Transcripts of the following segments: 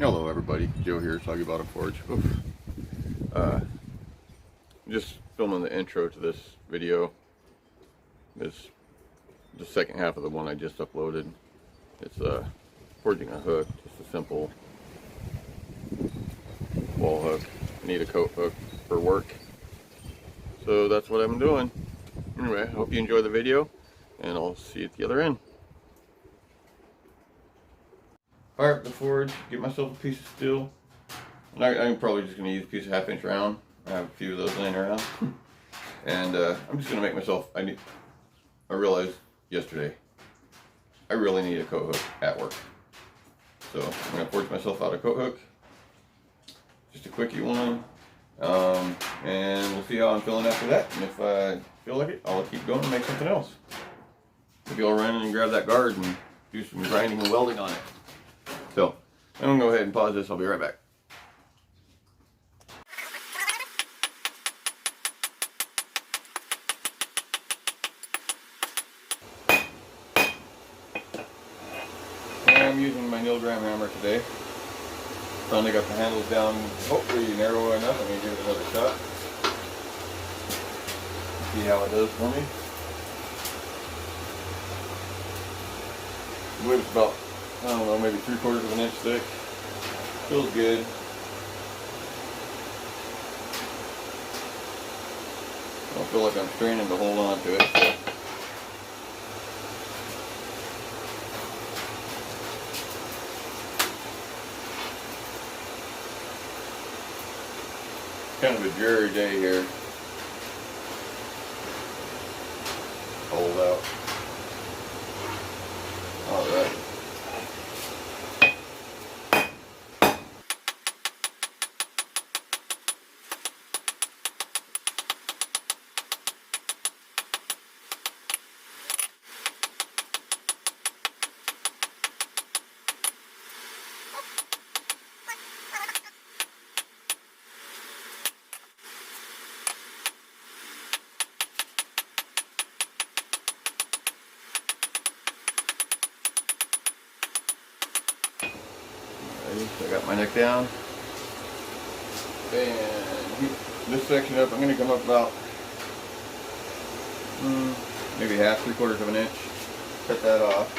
Hello everybody, Joe here, Soggy Bottom Forge. Just filming the intro to this video. This the second half of the one I just uploaded. It's forging a hook, just a simple wall hook. I need a coat hook for work, so that's what I'm doing. Anyway, I hope you enjoy the video, and I'll see you at the other end. Fire up the forge, get myself a piece of steel. I'm probably just going to use a piece of 1/2 inch round. I have a few of those laying around. And I'm just going to make myself, I realized yesterday, I really need a coat hook at work. So I'm going to forge myself out a coat hook. Just a quickie one. And we'll see how I'm feeling after that. And if I feel like it, I'll keep going and make something else. Maybe I'll run in and grab that guard and do some grinding and welding on it. So I'm going to go ahead and pause this. I'll be right back. I'm using my Milgram hammer today. Finally got the handles down, hopefully narrow enough. I'm going to give it another shot. See how it does for me. I believe it's about, I don't know, maybe 3/4 of an inch thick. Feels good. I don't feel like I'm straining to hold on to it. So. Kind of a dreary day here. Cold out. Alright. So I got my neck down, and this section up, I'm going to come up about maybe 1/2, 3/4 of an inch, cut that off.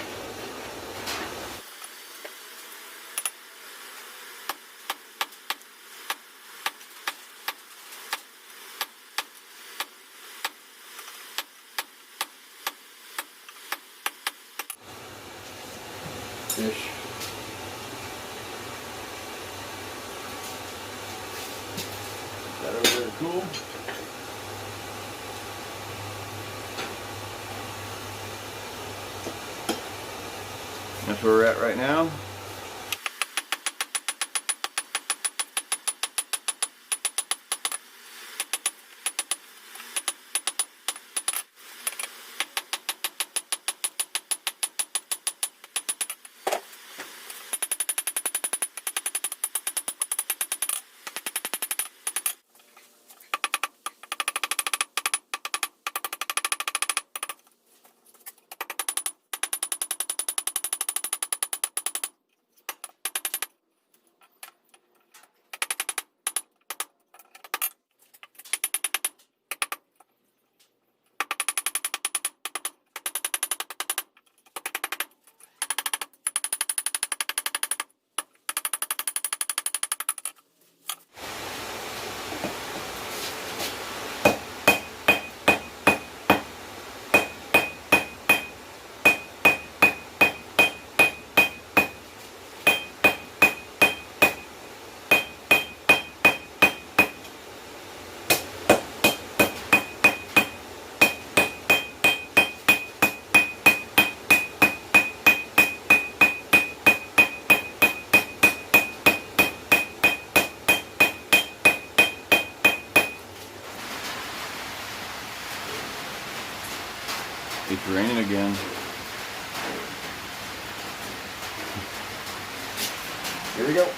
Fish. That over there to cool. That's where we're at right now. It's raining again. Here we go.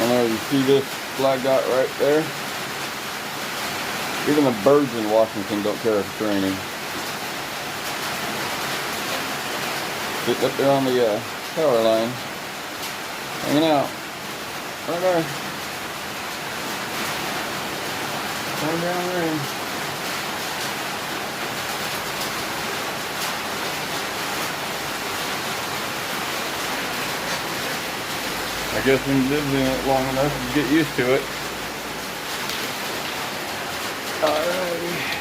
I know you see this flag dot right there. Even the birds in Washington don't care if it's raining. Sitting up there on the power line, hanging out. Right there. Going down the rain. I guess when you live in it long enough, you get used to it. Alrighty.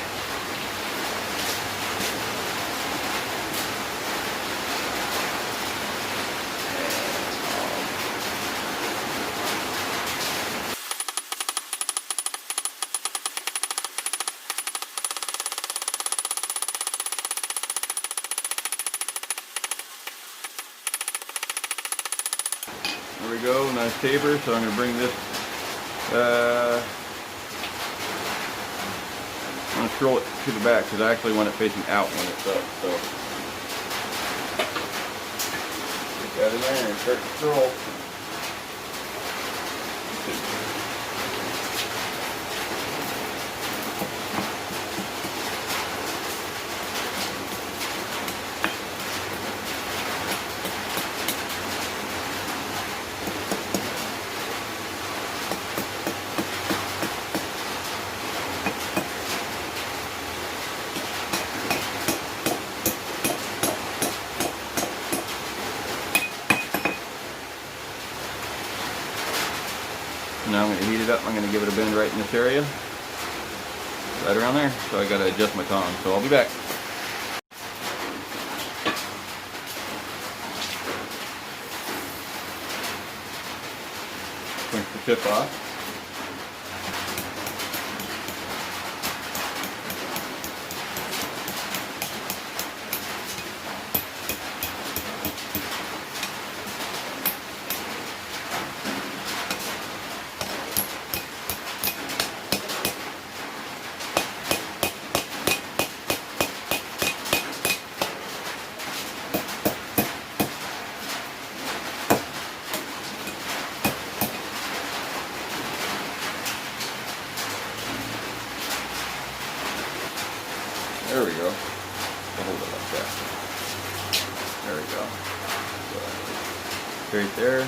There we go, nice taper. So I'm going to bring this, I'm going to scroll it to the back because I actually want it facing out when it's up. So get that in there and start to scroll. Now I'm going to heat it up. I'm going to give it a bend right in this area. Right around there. So I got to adjust my tong. So I'll be back. Pinch the tip off. There we go. I'll hold it like that. There we go. Straight there.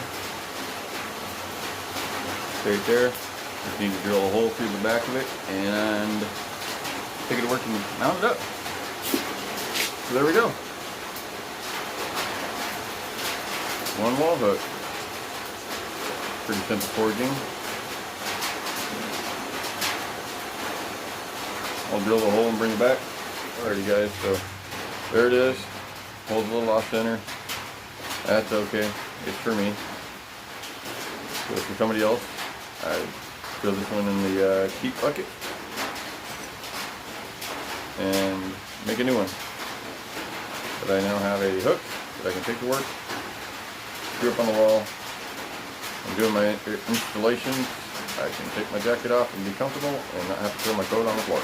Straight there. Just need to drill a hole through the back of it and take it to work and mount it up. So there we go. One wall hook. Pretty simple forging. I'll drill the hole and bring it back. Alrighty guys, so there it is. Holds a little off center. That's okay. It's for me. So for somebody else, I throw this one in the keep bucket and make a new one. But I now have a hook that I can take to work, screw up on the wall. I'm doing my installations. I can take my jacket off and be comfortable and not have to throw my coat on the floor.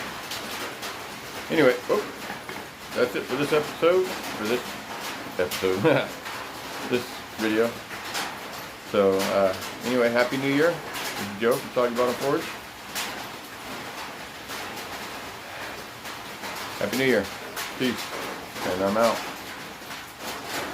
Anyway, that's it for this episode, this video. So, anyway, Happy New Year. This is Joe from Talking Bottom Forge. Happy New Year. Peace. And I'm out.